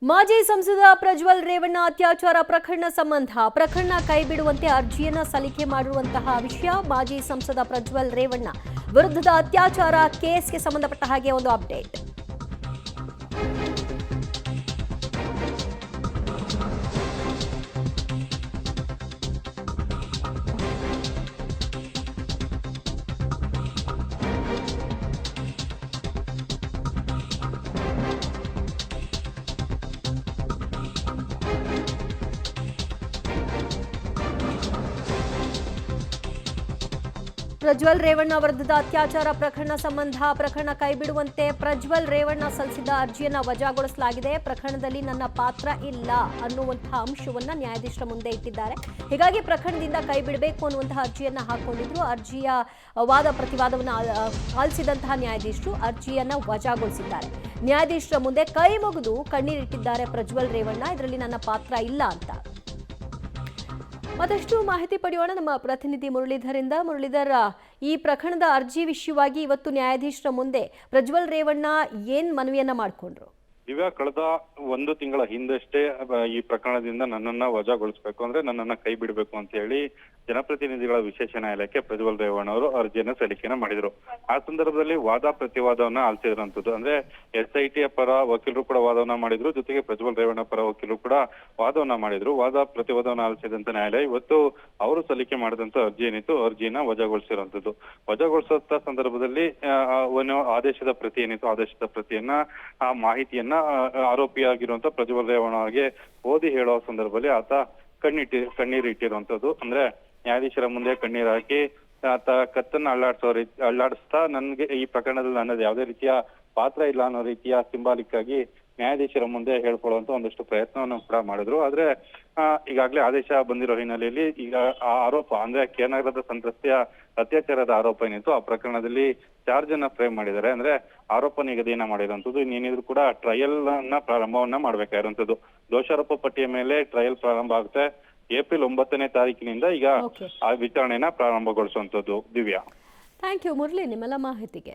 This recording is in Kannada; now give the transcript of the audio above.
ಮಾಜಿ ಸಂಸದ ಪ್ರಜ್ವಲ್ ರೇವಣ್ಣ ಅತ್ಯಾಚಾರ ಪ್ರಕರಣ ಕೈಬಿಡುವಂತೆ ಅರ್ಜಿಯನ್ನ ಸಲ್ಲಿಕೆ ಮಾಡಿರುವಂತಹ ವಿಷಯ. ಮಾಜಿ ಸಂಸದ ಪ್ರಜ್ವಲ್ ರೇವಣ್ಣ ವಿರುದ್ಧದ ಅತ್ಯಾಚಾರ ಕೇಸ್ಗೆ ಸಂಬಂಧಪಟ್ಟ ಹಾಗೆ ಒಂದು ಅಪ್ಡೇಟ್. ಪ್ರಜ್ವಲ್ ರೇವಣ್ಣ ವಿರುದ್ಧದ ಅತ್ಯಾಚಾರ ಪ್ರಕರಣ ಕೈಬಿಡುವಂತೆ ಪ್ರಜ್ವಲ್ ರೇವಣ್ಣ ಸಲ್ಲಿಸಿದ್ದ ಅರ್ಜಿಯನ್ನ ವಜಾಗೊಳಿಸಲಾಗಿದೆ. ಪ್ರಕರಣದಲ್ಲಿ ನನ್ನ ಪಾತ್ರ ಇಲ್ಲ ಅನ್ನುವಂತಹ ಅಂಶವನ್ನ ನ್ಯಾಯಾಧೀಶರ ಮುಂದೆ ಇಟ್ಟಿದ್ದಾರೆ. ಹೀಗಾಗಿ ಪ್ರಕರಣದಿಂದ ಕೈಬಿಡಬೇಕು ಅನ್ನುವಂತಹ ಅರ್ಜಿಯನ್ನ ಹಾಕೊಂಡಿದ್ರು. ಅರ್ಜಿಯ ವಾದ ಪ್ರತಿವಾದವನ್ನು ಆಲಿಸಿದಂತಹ ನ್ಯಾಯಾಧೀಶರು ಅರ್ಜಿಯನ್ನ ವಜಾಗೊಳಿಸಿದ್ದಾರೆ. ನ್ಯಾಯಾಧೀಶರ ಮುಂದೆ ಕೈ ಮುಗಿದು ಕಣ್ಣೀರಿಟ್ಟಿದ್ದಾರೆ ಪ್ರಜ್ವಲ್ ರೇವಣ್ಣ. ಇದರಲ್ಲಿ ನನ್ನ ಪಾತ್ರ ಇಲ್ಲ ಅಂತ. ಮತ್ತಷ್ಟು ಮಾಹಿತಿ ಪಡೆಯೋಣ ನಮ್ಮ ಪ್ರತಿನಿಧಿ ಮುರಳೀಧರ್, ಈ ಪ್ರಕರಣದ ಅರ್ಜಿ ವಿಷಯವಾಗಿ ಇವತ್ತು ನ್ಯಾಯಾಧೀಶರ ಮುಂದೆ ಪ್ರಜ್ವಲ್ ರೇವಣ್ಣ ಏನ್ ಮನವಿಯನ್ನ ಮಾಡಿಕೊಂಡ್ರು? ದಿವ್ಯಾ, ಕಳೆದ 1 ತಿಂಗಳ ಹಿಂದಷ್ಟೇ ಈ ಪ್ರಕರಣದಿಂದ ನನ್ನನ್ನ ವಜಾಗೊಳಿಸಬೇಕು, ಅಂದ್ರೆ ನನ್ನನ್ನ ಕೈ ಬಿಡಬೇಕು ಅಂತ ಹೇಳಿ ಜನಪ್ರತಿನಿಧಿಗಳ ವಿಶೇಷ ನ್ಯಾಯಾಲಯಕ್ಕೆ ಪ್ರಜ್ವಲ್ ರೇವಣ್ಣ ಅವರು ಅರ್ಜಿಯನ್ನ ಸಲ್ಲಿಕೆನ ಮಾಡಿದ್ರು. ಆ ಸಂದರ್ಭದಲ್ಲಿ ವಾದ ಪ್ರತಿವಾದವನ್ನ ಆಲಿಸಿದ್ರಂತದ್ದು. ಅಂದ್ರೆ SIT ಪರ ವಕೀಲರು ಕೂಡ ವಾದವನ್ನ ಮಾಡಿದ್ರು, ಜೊತೆಗೆ ಪ್ರಜ್ವಲ್ ರೇವಣ್ಣ ಪರ ವಕೀಲರು ಕೂಡ ವಾದವನ್ನ ಮಾಡಿದ್ರು. ವಾದ ಪ್ರತಿವಾದವನ್ನ ಆಲಿಸಿದಂತ ನ್ಯಾಯಾಲಯ ಇವತ್ತು ಅವರು ಸಲ್ಲಿಕೆ ಮಾಡಿದಂತ ಅರ್ಜಿ ಏನಿತ್ತು ಅರ್ಜಿಯನ್ನ ವಜಾಗೊಳಿಸಿರುವಂತದ್ದು. ವಜಾಗೊಳಿಸುವಂತ ಸಂದರ್ಭದಲ್ಲಿ ಆದೇಶದ ಪ್ರತಿ ಏನಿತ್ತು ಆದೇಶದ ಪ್ರತಿಯನ್ನ ಆ ಮಾಹಿತಿಯನ್ನ ಆರೋಪಿಯಾಗಿರುವಂತ ಪ್ರಜ್ವಲ್ ರೇವಣ್ಣ ಅವರಿಗೆ ಓದಿ ಹೇಳುವ ಸಂದರ್ಭದಲ್ಲಿ ಆತ ಕಣ್ಣೀರು ಇಟ್ಟಿರುವಂತದ್ದು. ಅಂದ್ರೆ ನ್ಯಾಯಾಧೀಶರ ಮುಂದೆ ಕಣ್ಣೀರು ಹಾಕಿ ಆತ ಕತ್ತನ್ನ ಅಳ್ಳಾಡಿಸ್ತಾ ನನ್ಗೆ ಈ ಪ್ರಕರಣದಲ್ಲಿ ನನ್ನದು ಯಾವುದೇ ರೀತಿಯ ಪಾತ್ರ ಇಲ್ಲ ಅನ್ನೋ ರೀತಿಯ ಸಿಂಬಾಲಿಕ್ ಆಗಿ ನ್ಯಾಯಾಧೀಶರ ಮುಂದೆ ಹೇಳ್ಕೊಳ್ಳುವಂತ ಒಂದಷ್ಟು ಪ್ರಯತ್ನವನ್ನು ಕೂಡ ಮಾಡಿದ್ರು. ಆದ್ರೆ ಈಗಾಗಲೇ ಆದೇಶ ಬಂದಿರೋ ಹಿನ್ನೆಲೆಯಲ್ಲಿ ಈಗ ಆ ಆರೋಪ ಅಂದ್ರೆ ಕೆನಗರದ ಸಂತ್ರಸ್ತೆಯ ಅತ್ಯಾಚಾರದ ಆರೋಪ ಏನಿತ್ತು ಆ ಪ್ರಕರಣದಲ್ಲಿ ಚಾರ್ಜ್ ಅನ್ನ ಫ್ರೇಮ್ ಮಾಡಿದ್ದಾರೆ. ಅಂದ್ರೆ ಆರೋಪ ನಿಗದಿಯನ್ನ ಮಾಡಿರುವಂತದ್ದು. ಇನ್ನೇನಿದ್ರು ಕೂಡ ಟ್ರಯಲ್ ನ ಪ್ರಾರಂಭವನ್ನ ಮಾಡ್ಬೇಕಾಗಿರುವಂತದ್ದು. ದೋಷಾರೋಪ ಪಟ್ಟಿಯ ಮೇಲೆ ಟ್ರಯಲ್ ಪ್ರಾರಂಭ ಆಗುತ್ತೆ. ಏಪ್ರಿಲ್ 9ನೇ ತಾರೀಕಿನಿಂದ ಈಗ ಆ ವಿಚಾರಣೆನ ಪ್ರಾರಂಭಗೊಳಿಸುವಂತದ್ದು. ದಿವ್ಯಾ, ಥ್ಯಾಂಕ್ ಯು ಮುರಳಿ ನಿಮ್ಮೆಲ್ಲ ಮಾಹಿತಿಗೆ.